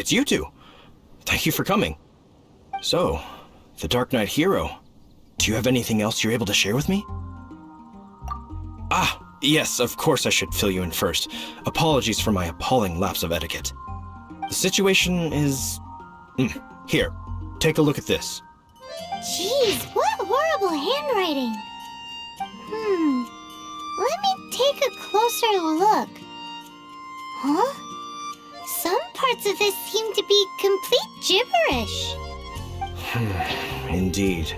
it's you two. Thank you for coming. So, the Darknight hero. Do you have anything else you're able to share with me? Ah, yes, of course I should fill you in first. Apologies for my appalling lapse of etiquette. The situation is... Here, take a look at this. Jeez, what horrible handwriting. Let me take a closer look. Huh? Some parts of this seem to be complete gibberish. Indeed.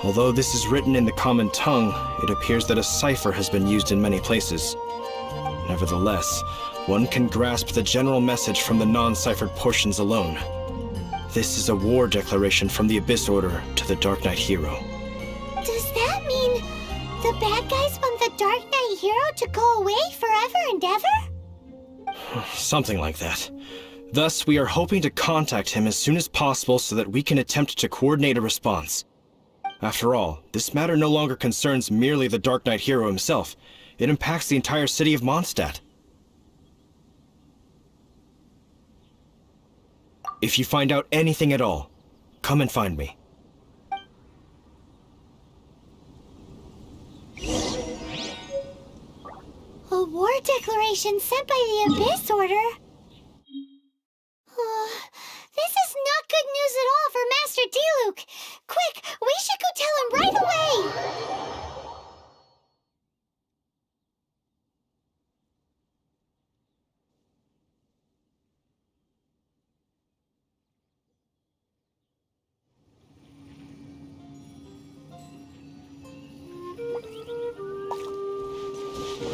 Although this is written in the common tongue, it appears that a cipher has been used in many places. Nevertheless, one can grasp the general message from the non-ciphered portions alone. This is a war declaration from the Abyss Order to the Darknight hero. Does that mean the bad guys want the Darknight hero to go away forever and ever? Something like that. Thus, we are hoping to contact him as soon as possible so that we can attempt to coordinate a response. After all, this matter no longer concerns merely the Darknight hero himself. It impacts the entire city of Mondstadt. If you find out anything at all, come and find me. A war declaration sent by the Abyss Order? This is not good news at all for Master Diluc! Quick, we should go tell him right away!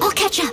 I'll catch up.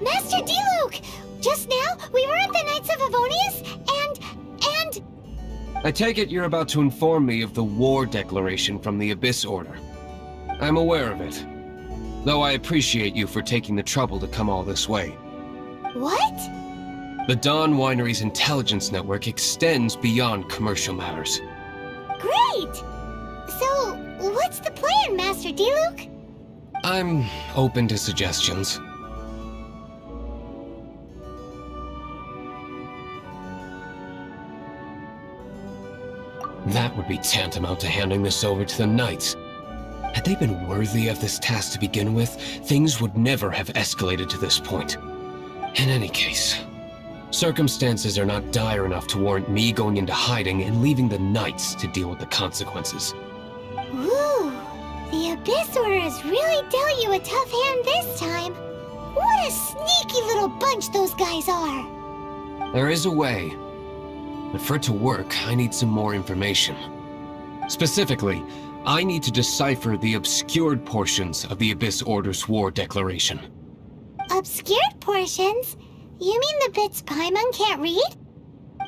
Master Diluc! Just now, we were at the Knights of Avonius, and... I take it you're about to inform me of the war declaration from the Abyss Order. I'm aware of it, though I appreciate you for taking the trouble to come all this way. What? The Dawn Winery's intelligence network extends beyond commercial matters. Great! So, what's the plan, Master Diluc? I'm open to suggestions. That would be tantamount to handing this over to the Knights. Had they been worthy of this task to begin with, things would never have escalated to this point. In any case, circumstances are not dire enough to warrant me going into hiding and leaving the Knights to deal with the consequences. Ooh, the Abyss Order has really dealt you a tough hand this time. What a sneaky little bunch those guys are. There is a way. But for it to work, I need some more information. Specifically, I need to decipher the obscured portions of the Abyss Order's war declaration. Obscured portions? You mean the bits Paimon can't read?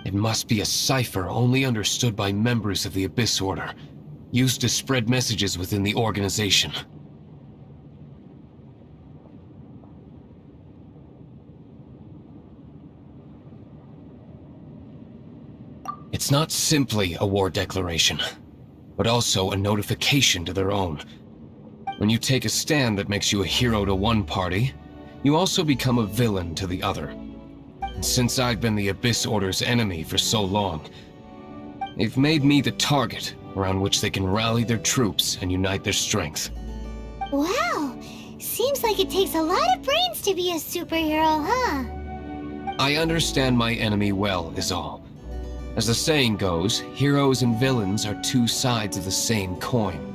It must be a cipher only understood by members of the Abyss Order, used to spread messages within the organization. It's not simply a war declaration, but also a notification to their own. When you take a stand that makes you a hero to one party, you also become a villain to the other. And since I've been the Abyss Order's enemy for so long, they've made me the target around which they can rally their troops and unite their strength. Wow! Seems like it takes a lot of brains to be a superhero, huh? I understand my enemy well, is all. As the saying goes, heroes and villains are two sides of the same coin.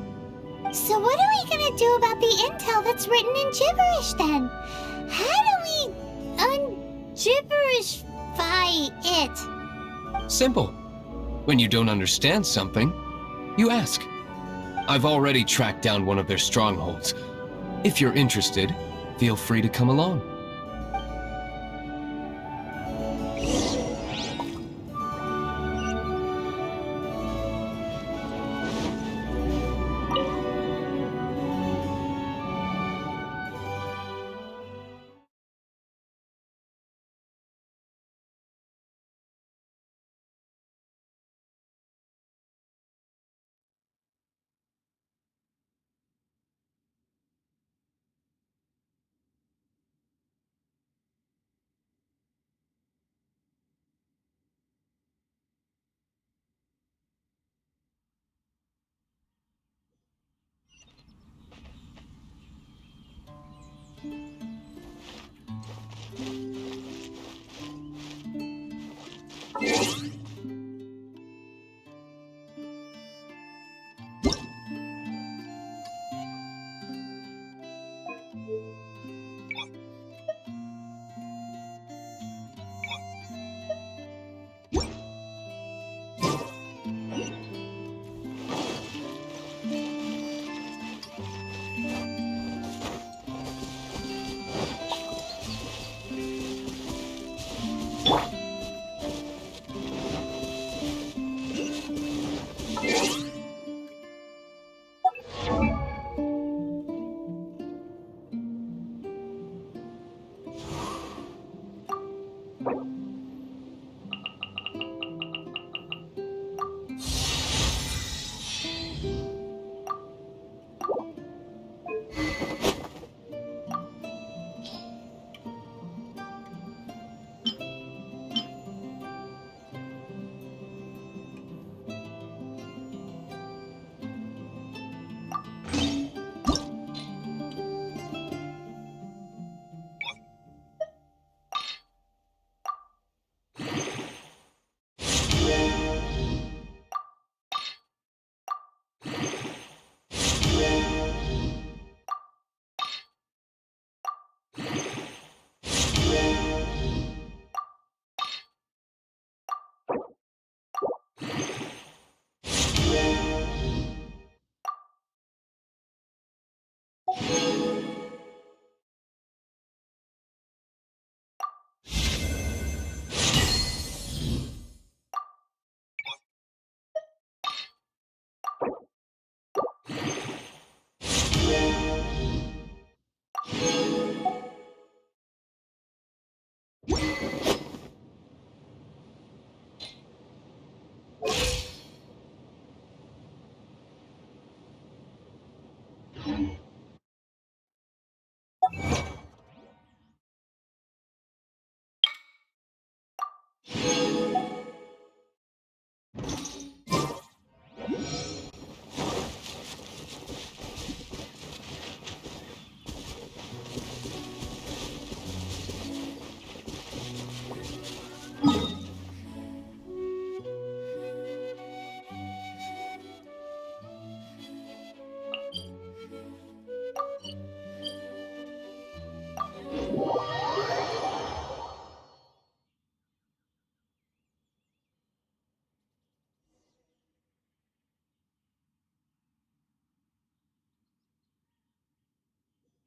So what are we gonna do about the intel that's written in gibberish then? How do we un-gibberishify it? Simple. When you don't understand something, you ask. I've already tracked down one of their strongholds. If you're interested, feel free to come along.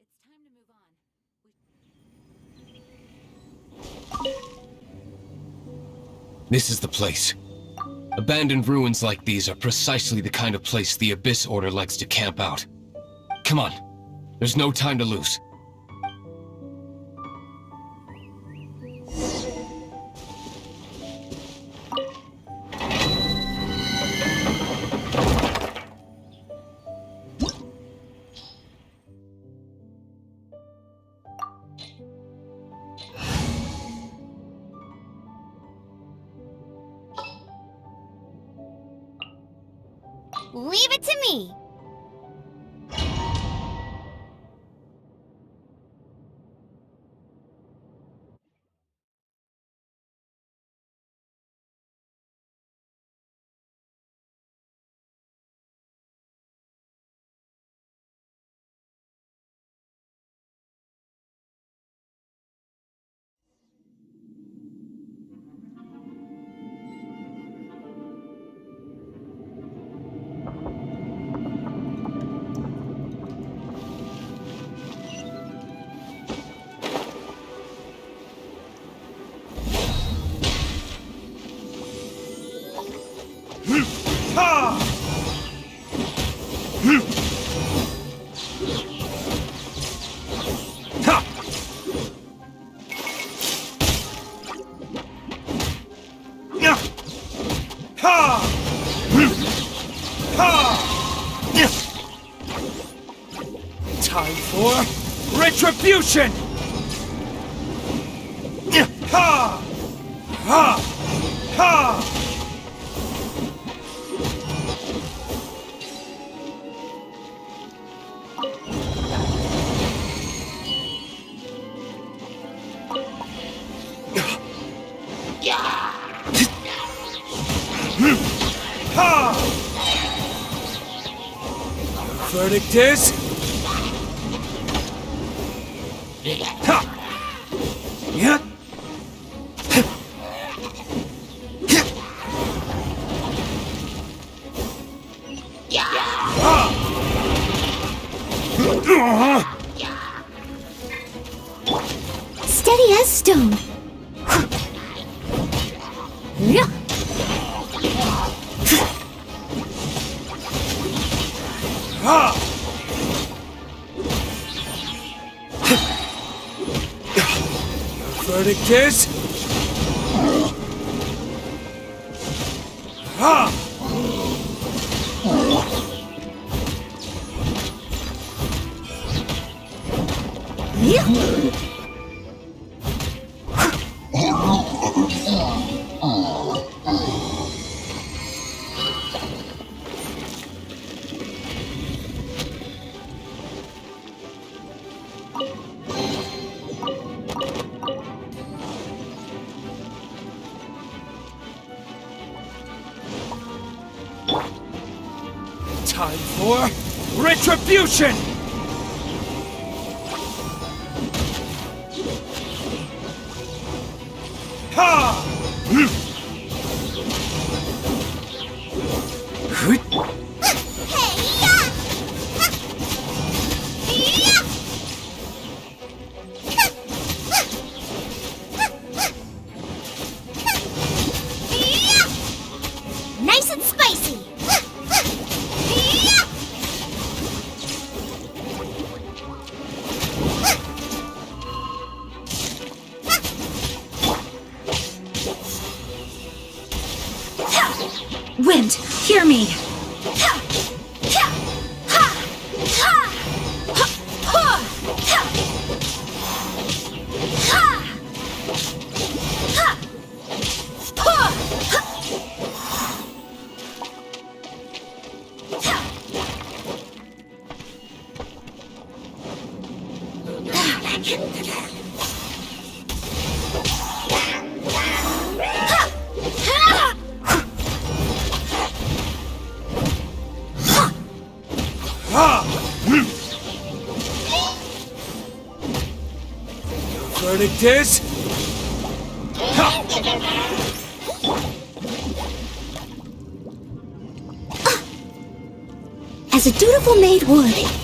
It's time to move on. This is the place. Abandoned ruins like these are precisely the kind of place the Abyss Order likes to camp out. Come on. There's no time to lose. Leave it to me. Time for retribution! Ha! Ha! Ha! Verdict is... Ha! Yeah. Steady as stone. Yeah. Verdict is... Ha! Time for retribution! Ha! Nice and spicy. Wind, hear me. Verdict is... As a dutiful maid would.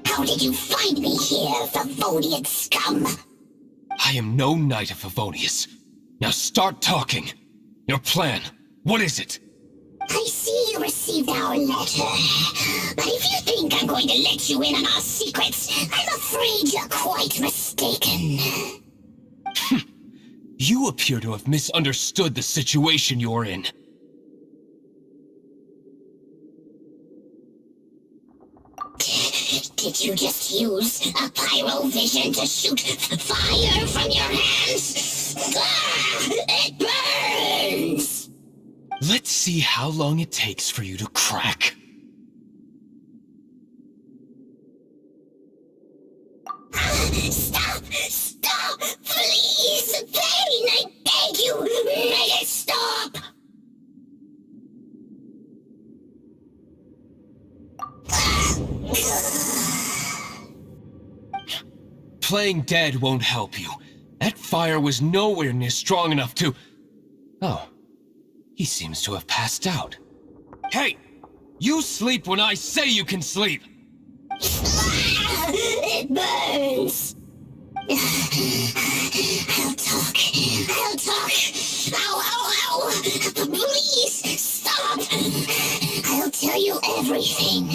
How did you find me here, Favonian scum? I am no knight of Favonius. Now start talking. Your plan. What is it? I see you received our letter. But if you think I'm going to let you in on our secrets, I'm afraid you're quite mistaken. You appear to have misunderstood the situation you're in. Did you just use a pyro vision to shoot fire from your hands? Ah, it burns! Let's see how long it takes for you to crack. Stop! Stop! Please! Pain! I beg you! Make it stop! Playing dead won't help you. That fire was nowhere near strong enough to... Oh. He seems to have passed out. Hey! You sleep when I say you can sleep! It burns! I'll talk. I'll talk. Ow, ow, ow! Please, stop! I'll tell you everything.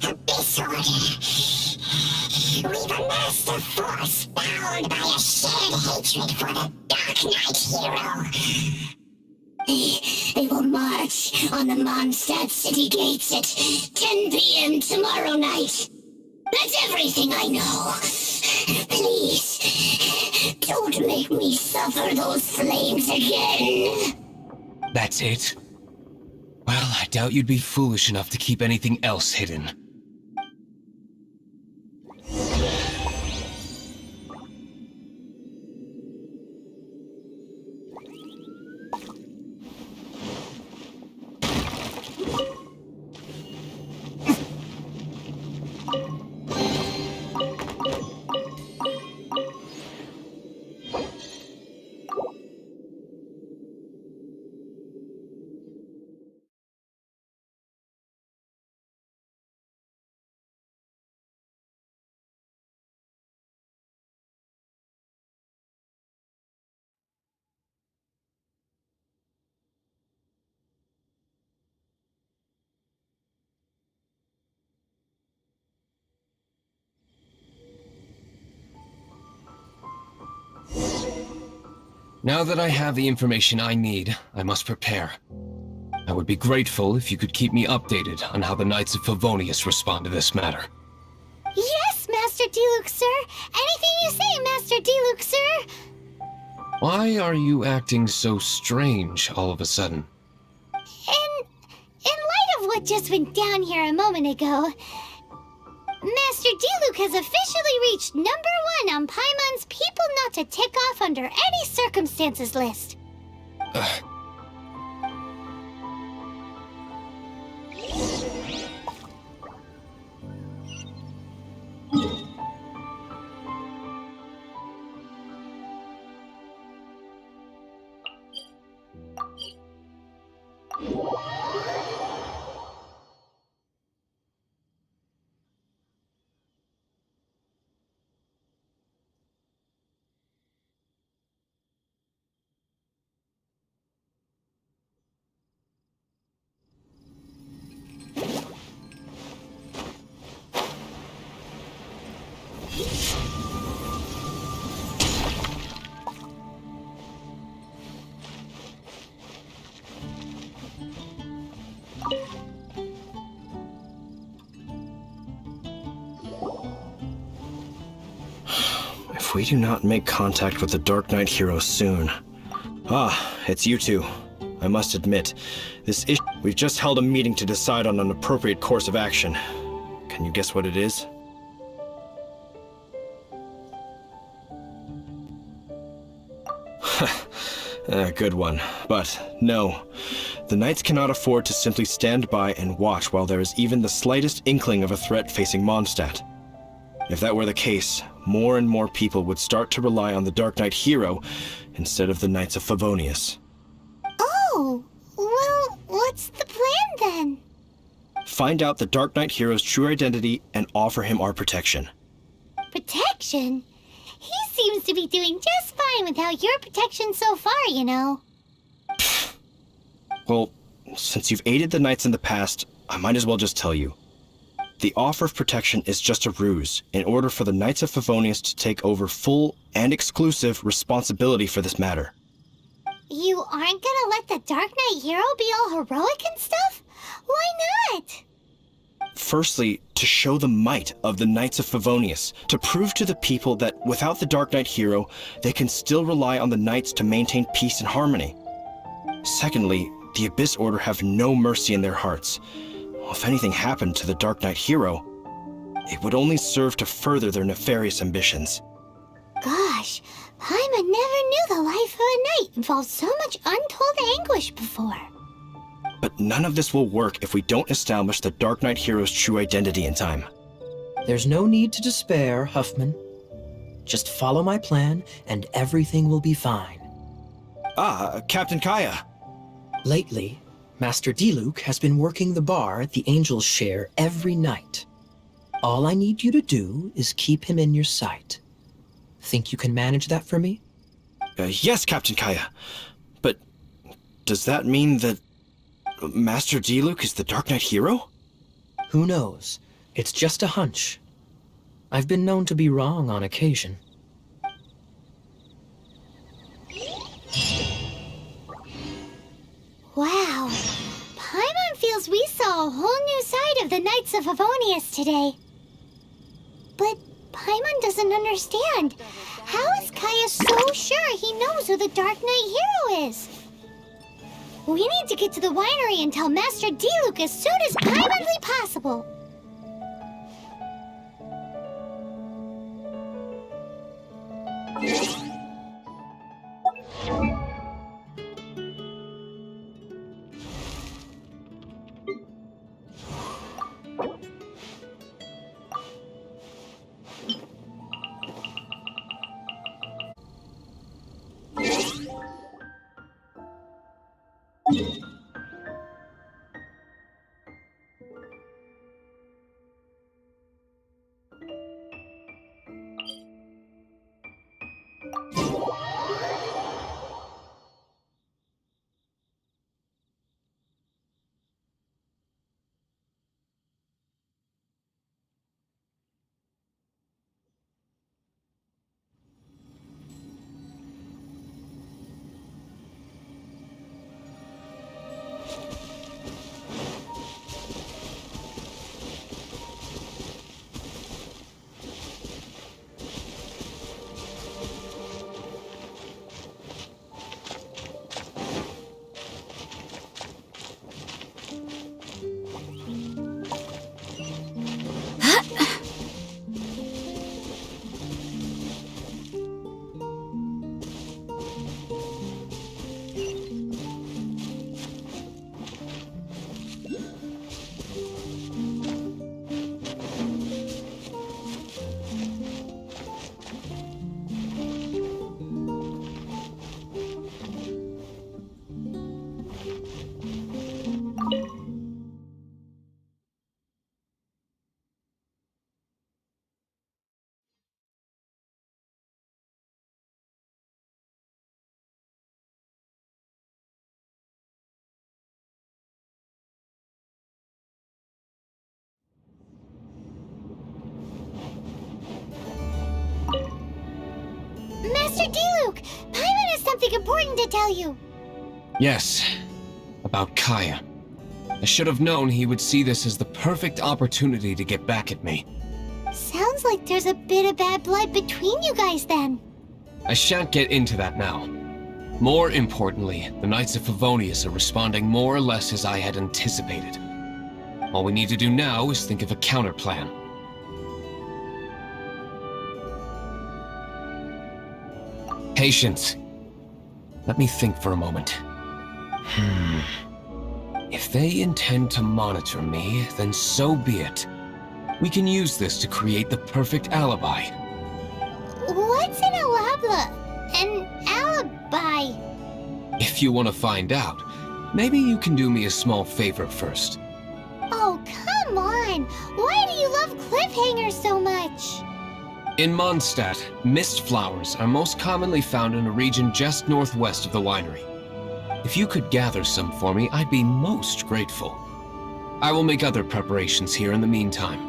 The Abyss Order. We've a master force bound by a shared hatred for the Darknight hero. They will march on the Mondstadt city gates at 10 p.m. tomorrow night. That's everything I know. Please, don't make me suffer those flames again. That's it? Well, I doubt you'd be foolish enough to keep anything else hidden. Now that I have the information I need, I must prepare. I would be grateful if you could keep me updated on how the Knights of Favonius respond to this matter. Yes, Master Diluc, sir. Anything you say, Master Diluc, sir. Why are you acting so strange all of a sudden? In light of what just went down here a moment ago, Master Diluc has officially reached #1 on Paimon's people not to tick off under any circumstances list. If we do not make contact with the Darknight hero soon... Ah, it's you two. I must admit, this issue... We've just held a meeting to decide on an appropriate course of action. Can you guess what it is? Good one. But, no. The Knights cannot afford to simply stand by and watch while there is even the slightest inkling of a threat facing Mondstadt. If that were the case, more and more people would start to rely on the Darknight hero instead of the Knights of Favonius. Oh, well, what's the plan then? Find out the Darknight hero's true identity and offer him our protection. Protection? He's seems to be doing just fine without your protection so far, you know. Well, since you've aided the Knights in the past, I might as well just tell you. The offer of protection is just a ruse in order for the Knights of Favonius to take over full and exclusive responsibility for this matter. You aren't gonna let the Dark Knight hero be all heroic and stuff? Why not? Firstly, to show the might of the Knights of Favonius, to prove to the people that without the Dark Knight hero, they can still rely on the Knights to maintain peace and harmony. Secondly, the Abyss Order have no mercy in their hearts. If anything happened to the Dark Knight hero, it would only serve to further their nefarious ambitions. Gosh, Paimon never knew the life of a knight involved so much untold anguish before. But none of this will work if we don't establish the Dark Knight hero's true identity in time. There's no need to despair, Huffman. Just follow my plan, and everything will be fine. Ah, Captain Kaya. Lately, Master Diluc has been working the bar the Angels share every night. All I need you to do is keep him in your sight. Think you can manage that for me? Yes, Captain Kaya. But does that mean that Master Diluc is the Dark Knight hero? Who knows? It's just a hunch. I've been known to be wrong on occasion. Wow. Paimon feels we saw a whole new side of the Knights of Favonius today. But Paimon doesn't understand. How is Kaya so sure he knows who the Dark Knight hero is? We need to get to the winery and tell Master Diluc as soon as Paimonly possible. Master Diluc, Paimon has something important to tell you. Yes, about Kaya. I should have known he would see this as the perfect opportunity to get back at me. Sounds like there's a bit of bad blood between you guys then. I shan't get into that now. More importantly, the Knights of Favonius are responding more or less as I had anticipated. All we need to do now is think of a counterplan. Patience. Let me think for a moment. If they intend to monitor me, then so be it. We can use this to create the perfect alibi. What's an alabla? An alibi? If you want to find out, maybe you can do me a small favor first. Oh, come on! Why do you love cliffhangers so much? In Mondstadt, mist flowers are most commonly found in a region just northwest of the winery. If you could gather some for me, I'd be most grateful. I will make other preparations here in the meantime.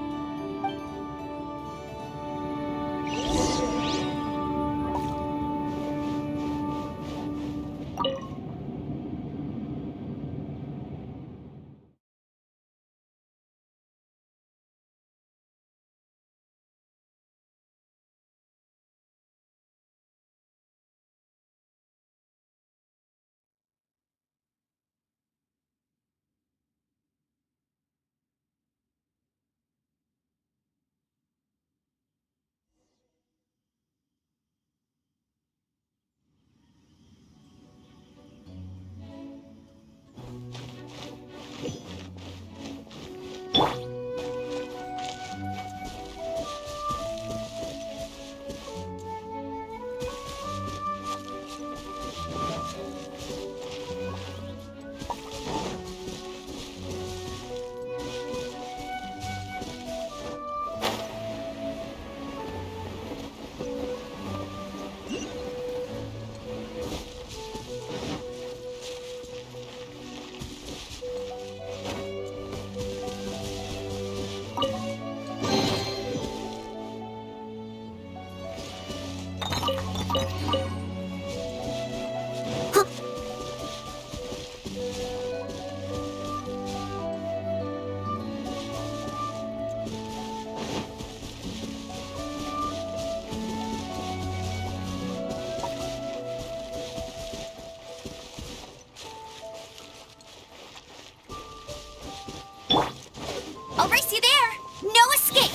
I'll race you there! No escape!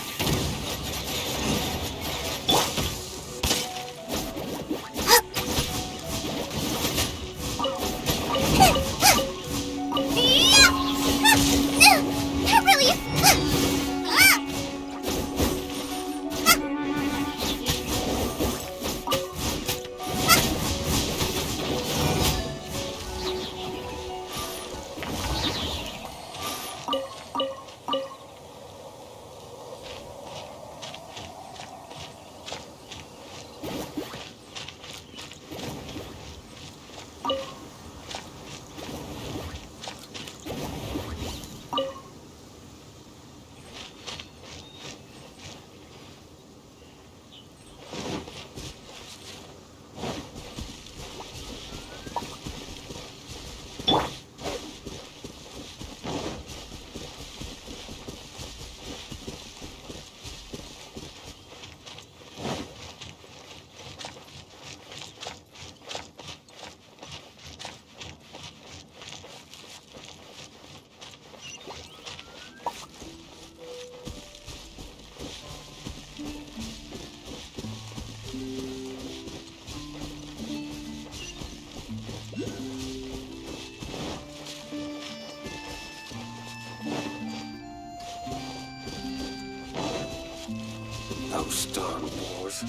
Those darn boars.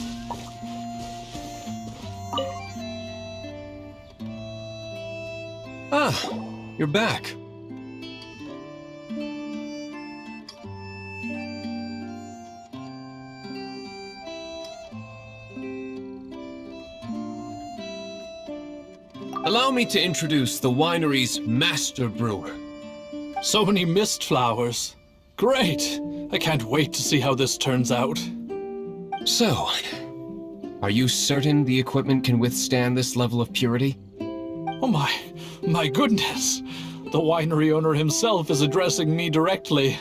Ah, you're back. Allow me to introduce the winery's master brewer. So many mist flowers. Great! I can't wait to see how this turns out. So, are you certain the equipment can withstand this level of purity? Oh my goodness! The winery owner himself is addressing me directly.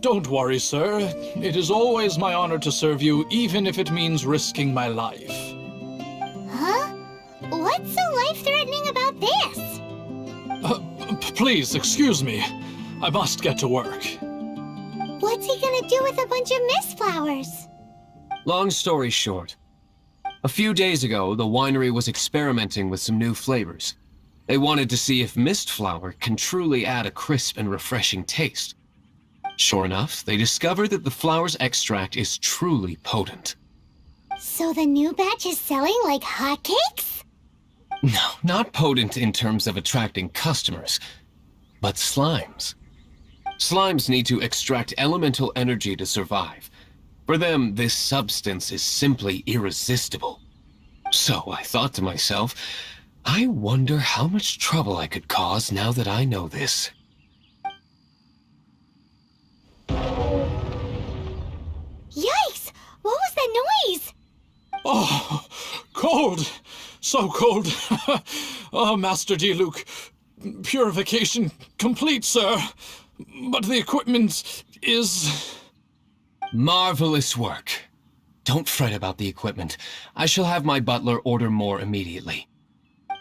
Don't worry, sir. It is always my honor to serve you, even if it means risking my life. Huh? What's so life-threatening about this? Please, excuse me. I must get to work. What's he gonna do with a bunch of mist flowers? Long story short, a few days ago, the winery was experimenting with some new flavors. They wanted to see if mist flower can truly add a crisp and refreshing taste. Sure enough, they discovered that the flower's extract is truly potent. So the new batch is selling like hotcakes? No, not potent in terms of attracting customers, but slimes. Slimes need to extract elemental energy to survive, For them, this substance is simply irresistible. So I thought to myself, I wonder how much trouble I could cause now that I know this. Yikes! What was that noise? Oh, cold! So cold! Oh, Master Diluc, purification complete, sir. But the equipment is... Marvelous work. Don't fret about the equipment. I shall have my butler order more immediately.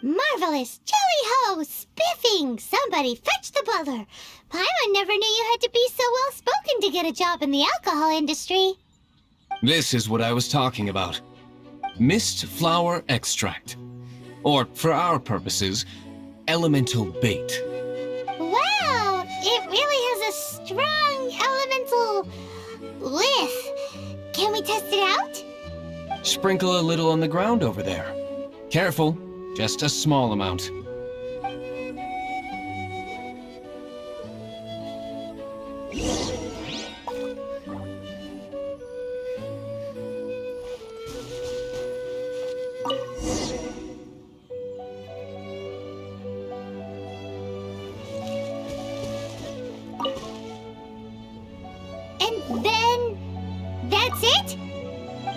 Marvelous! Jolly-ho! Spiffing! Somebody fetch the butler! Paimon never knew you had to be so well-spoken to get a job in the alcohol industry. This is what I was talking about. Mist flower extract. Or, for our purposes, elemental bait. Wow! It really has a strong elemental whiff. Can we test it out? Sprinkle a little on the ground over there. Careful, just a small amount. And then... that's it?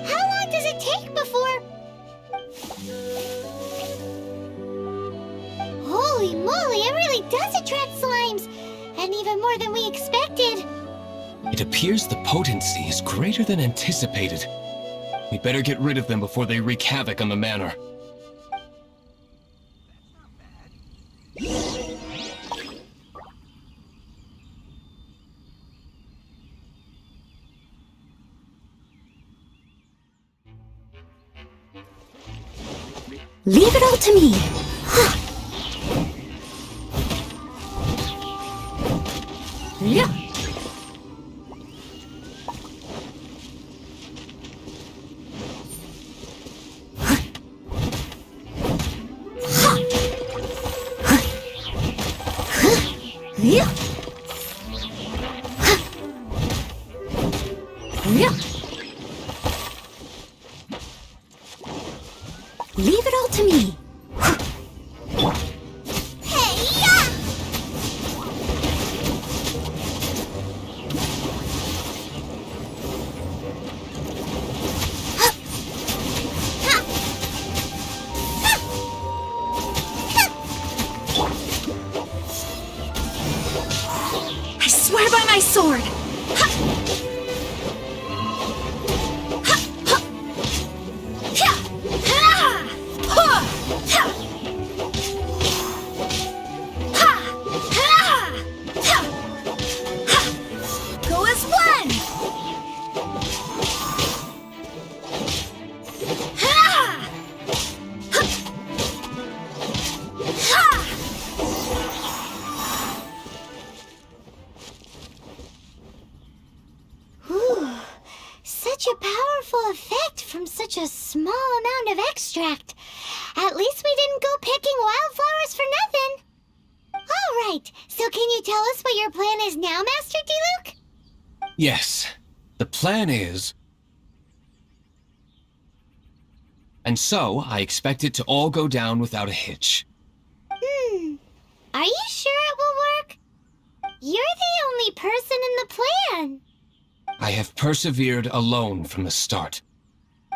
How long does it take before... Holy moly, it really does attract slimes! And even more than we expected. It appears the potency is greater than anticipated. We'd better get rid of them before they wreak havoc on the manor. Leave it all to me. Yeah. Yeah. Yeah. Leave it all to me. Hey-ya! I swear by my sword. Go as one! Ooh, such a powerful effect from such a small amount of extract. At least we didn't go picking wildflowers for nothing. All right, so can you tell us what your plan is now, Master Diluc? Yes, the plan is... And so, I expect it to all go down without a hitch. Are you sure it will work? You're the only person in the plan. I have persevered alone from the start.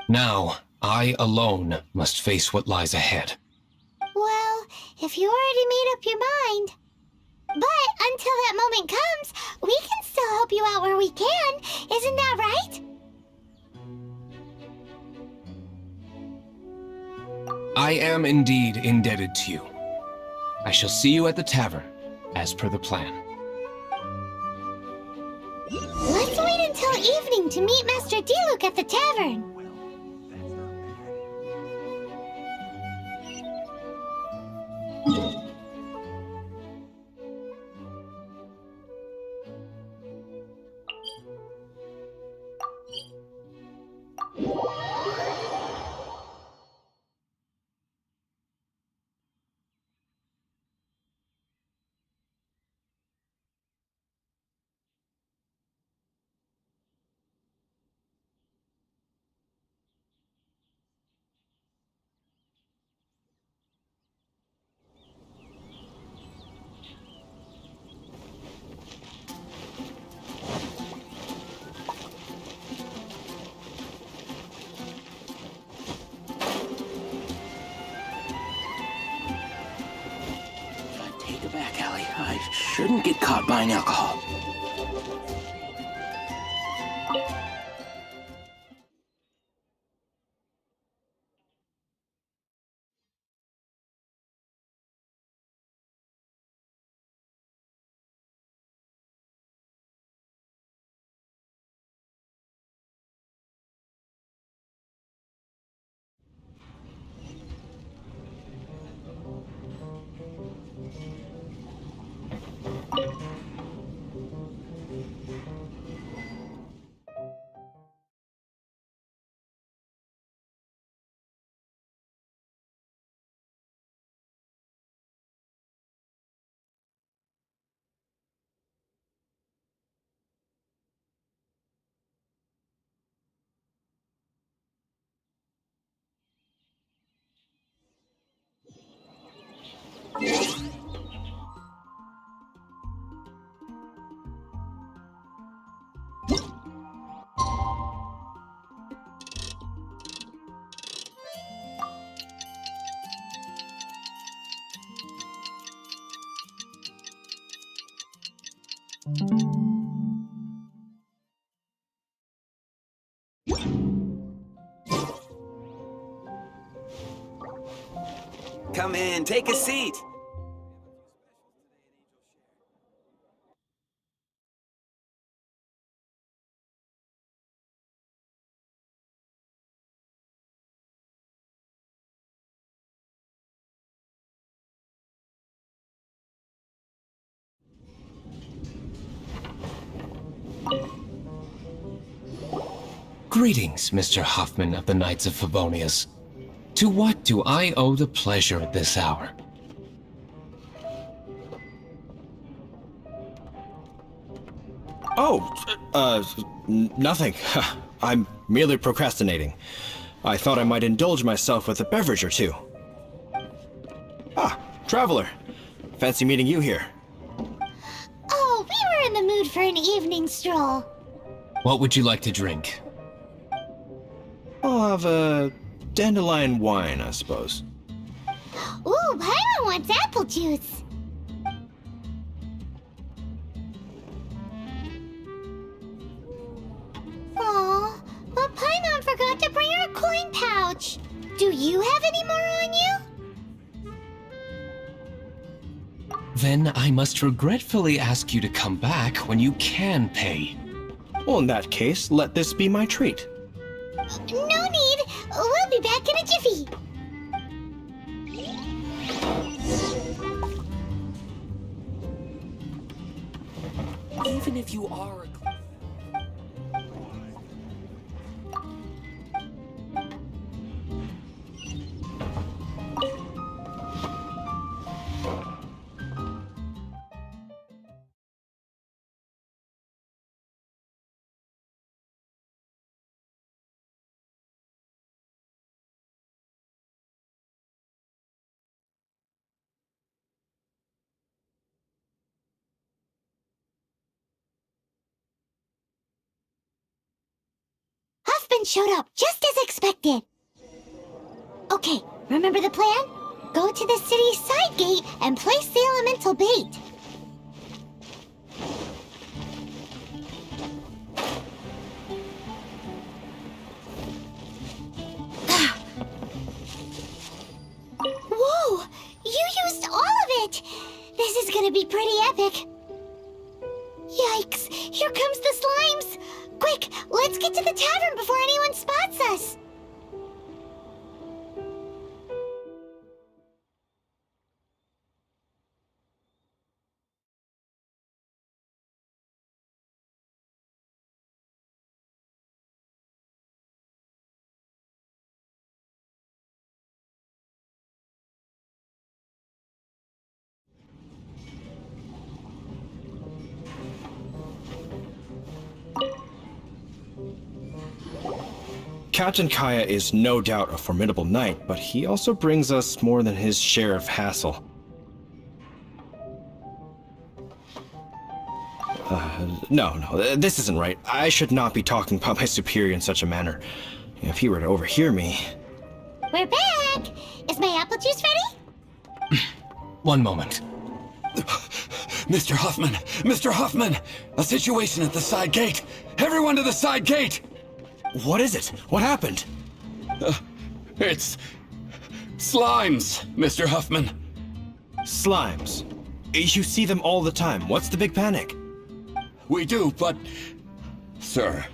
Now, I alone must face what lies ahead. Well, if you already made up your mind. But until that moment comes, we can still help you out where we can. Isn't that right? I am indeed indebted to you. I shall see you at the tavern, as per the plan. Let's wait until evening to meet Master Diluc at the tavern. I shouldn't get caught buying alcohol. Come in, take a seat. Greetings, Mr. Huffman of the Knights of Favonius. To what do I owe the pleasure at this hour? Nothing. I'm merely procrastinating. I thought I might indulge myself with a beverage or two. Ah, Traveler. Fancy meeting you here. Oh, we were in the mood for an evening stroll. What would you like to drink? I'll have a dandelion wine, I suppose. Ooh, Paimon wants apple juice. Aw, but Paimon forgot to bring her coin pouch. Do you have any more on you? Then I must regretfully ask you to come back when you can pay. Well, in that case, let this be my treat. No need. We'll be back in a jiffy. Even if you are a... Huffman showed up just as expected. Okay, remember the plan? Go to the city's side gate and place the elemental bait. Whoa! You used all of it! This is gonna be pretty epic. Yikes! Here comes the slimes! Quick, let's get to the tavern before anyone spots us! Captain Kaya is no doubt a formidable knight, but he also brings us more than his share of hassle. No, this isn't right. I should not be talking about my superior in such a manner. If he were to overhear me... We're back! Is my apple juice ready? One moment. Mr. Huffman! Mr. Huffman! A situation at the side gate! Everyone to the side gate! What is it? What happened? It's... slimes, Mr. Huffman. Slimes. You see them all the time. What's the big panic? We do, but... Sir,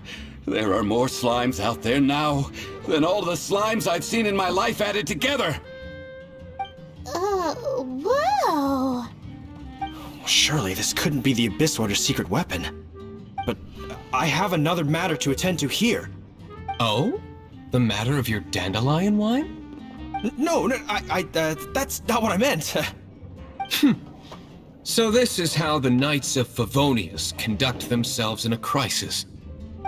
there are more slimes out there now than all the slimes I've seen in my life added together! Whoa! Surely this couldn't be the Abyss Order's secret weapon. But I have another matter to attend to here. Oh? The matter of your dandelion wine? No, that's not what I meant. So this is how the Knights of Favonius conduct themselves in a crisis.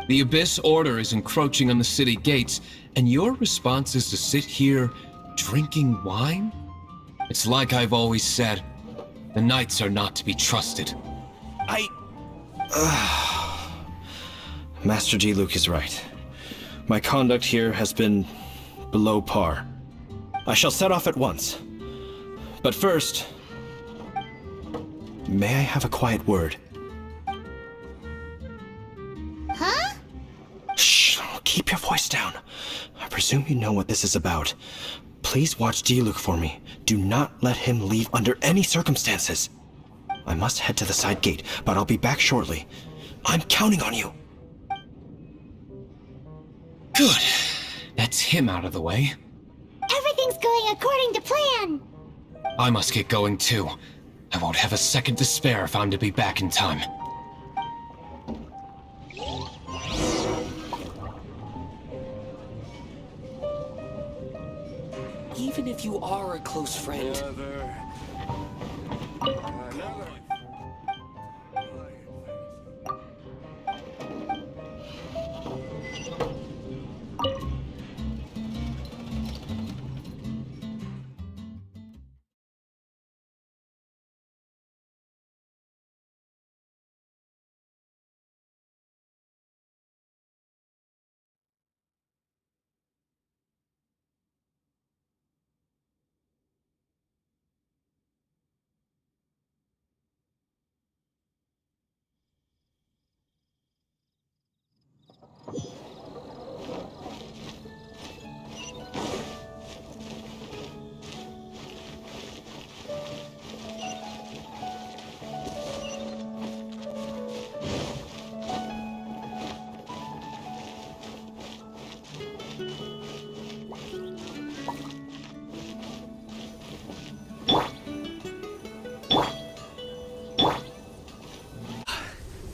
The Abyss Order is encroaching on the city gates, and your response is to sit here drinking wine? It's like I've always said, the Knights are not to be trusted. Master Diluc is right. My conduct here has been below par. I shall set off at once. But first, may I have a quiet word? Huh? Shh, keep your voice down. I presume you know what this is about. Please watch Diluc for me. Do not let him leave under any circumstances. I must head to the side gate, but I'll be back shortly. I'm counting on you. Good. That's him out of the way. Everything's going according to plan. I must get going too. I won't have a second to spare if I'm to be back in time. Even if you are a close friend,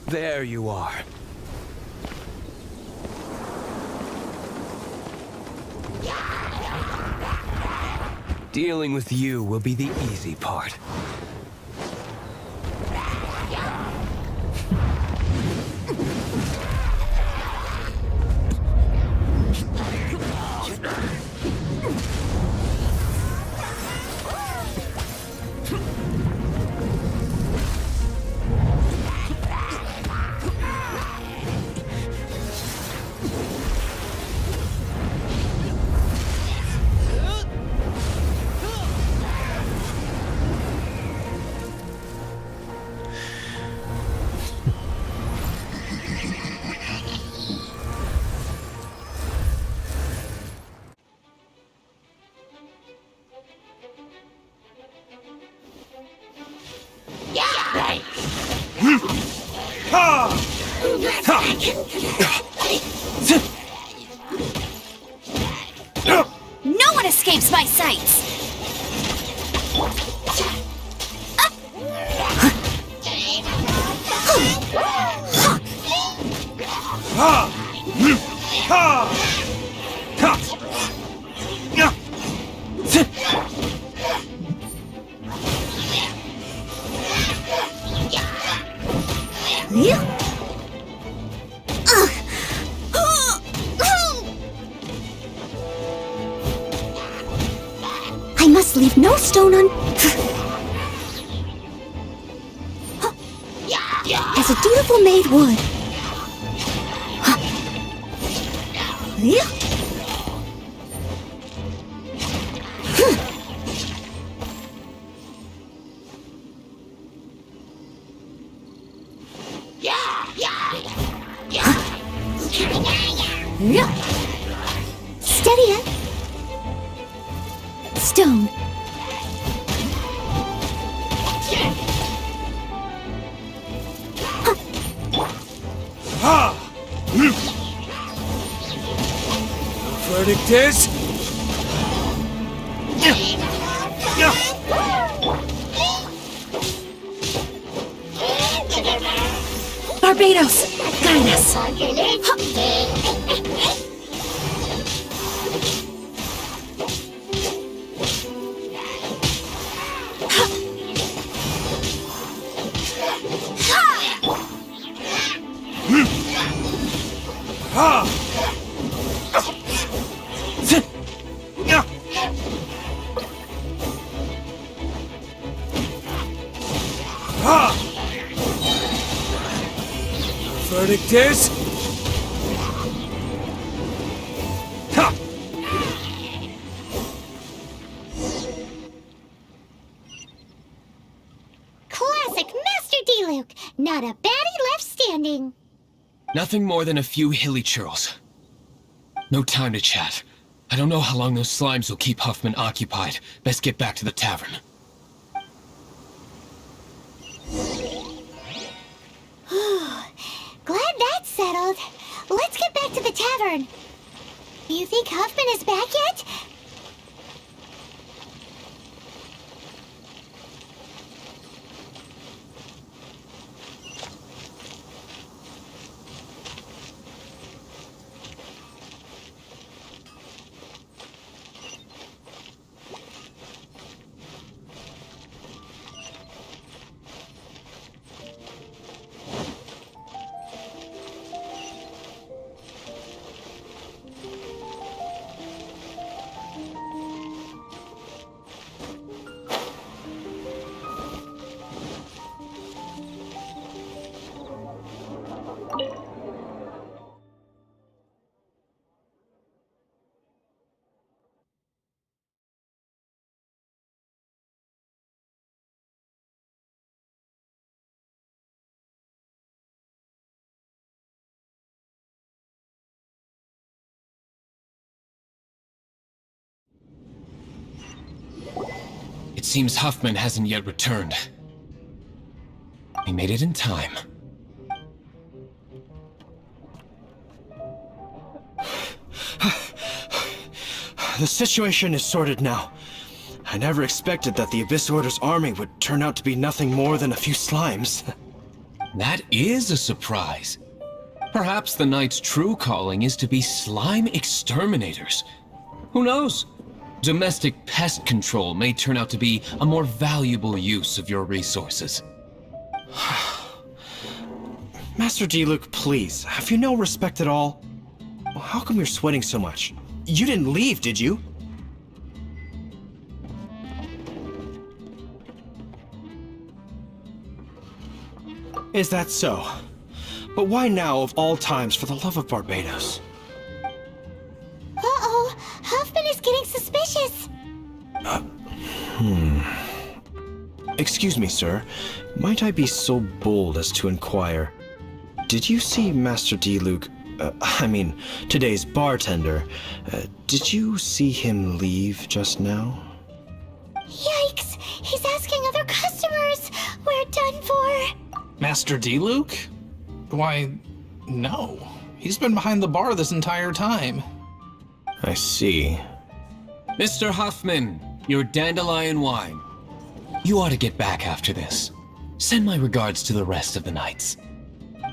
There you are. Dealing with you will be the easy part. No one escapes my sights! I must leave no stone as a dutiful maid would. Steady up. Stone. Verdict is... Barbados, guide us. Verdict is... Classic Master Diluc. Not a baddie left standing. Nothing more than a few hilly churls. No time to chat. I don't know how long those slimes will keep Huffman occupied. Best get back to the tavern. Glad that's settled. Let's get back to the tavern. Do you think Huffman is back yet? It seems Huffman hasn't yet returned. He made it in time. The situation is sorted now. I never expected that the Abyss Order's army would turn out to be nothing more than a few slimes. That is a surprise. Perhaps the Knight's true calling is to be slime exterminators. Who knows? Domestic pest control may turn out to be a more valuable use of your resources. Master Diluc, please, have you no respect at all? How come you're sweating so much? You didn't leave, did you? Is that so? But why now of all times, for the love of Barbados? Uh-oh, Huffman is getting suspicious. Excuse me, sir. Might I be so bold as to inquire? Did you see Master Diluc, today's bartender, did you see him leave just now? Yikes, he's asking other customers. We're done for. Master Diluc? Why, no. He's been behind the bar this entire time. I see. Mr. Huffman, your dandelion wine. You ought to get back after this. Send my regards to the rest of the knights.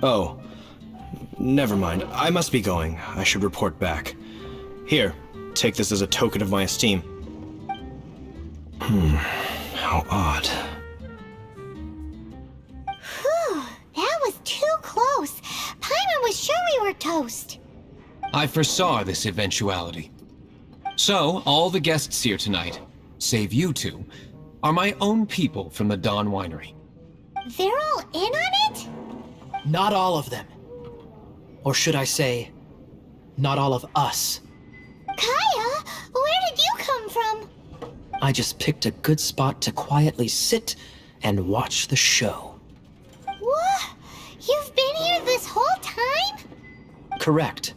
Oh, never mind. I must be going. I should report back. Here, take this as a token of my esteem. How odd. Whew, that was too close. Paimon was sure we were toast. I foresaw this eventuality. So, all the guests here tonight, save you two, are my own people from the Dawn Winery. They're all in on it? Not all of them. Or should I say, not all of us. Kaya, where did you come from? I just picked a good spot to quietly sit and watch the show. What? You've been here this whole time? Correct.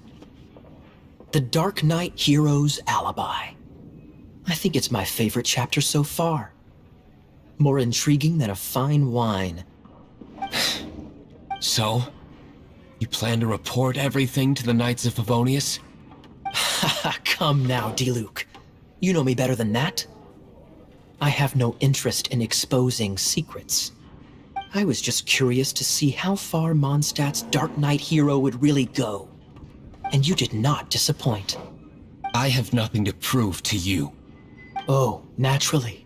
The Darknight hero's alibi. I think it's my favorite chapter so far. More intriguing than a fine wine. So, you plan to report everything to the Knights of Favonius? Come now, Diluc. You know me better than that. I have no interest in exposing secrets. I was just curious to see how far Mondstadt's Darknight hero would really go. And you did not disappoint. I have nothing to prove to you. Oh, naturally.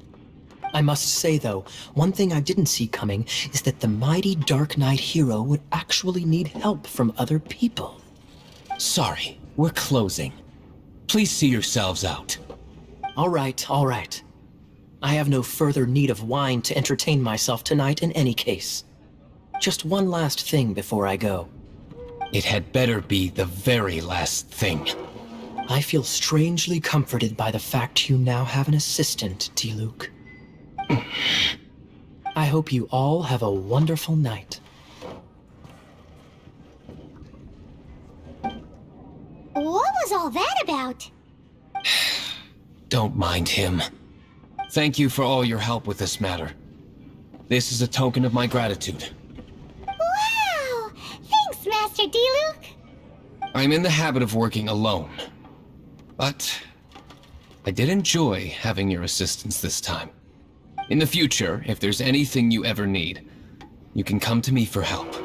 I must say, though, one thing I didn't see coming is that the mighty Darknight hero would actually need help from other people. Sorry, we're closing. Please see yourselves out. All right, all right. I have no further need of wine to entertain myself tonight in any case. Just one last thing before I go. It had better be the very last thing. I feel strangely comforted by the fact you now have an assistant, Diluc. I hope you all have a wonderful night. What was all that about? Don't mind him. Thank you for all your help with this matter. This is a token of my gratitude. Wow! Thanks, Master Diluc! I'm in the habit of working alone. But I did enjoy having your assistance this time. In the future, if there's anything you ever need, you can come to me for help.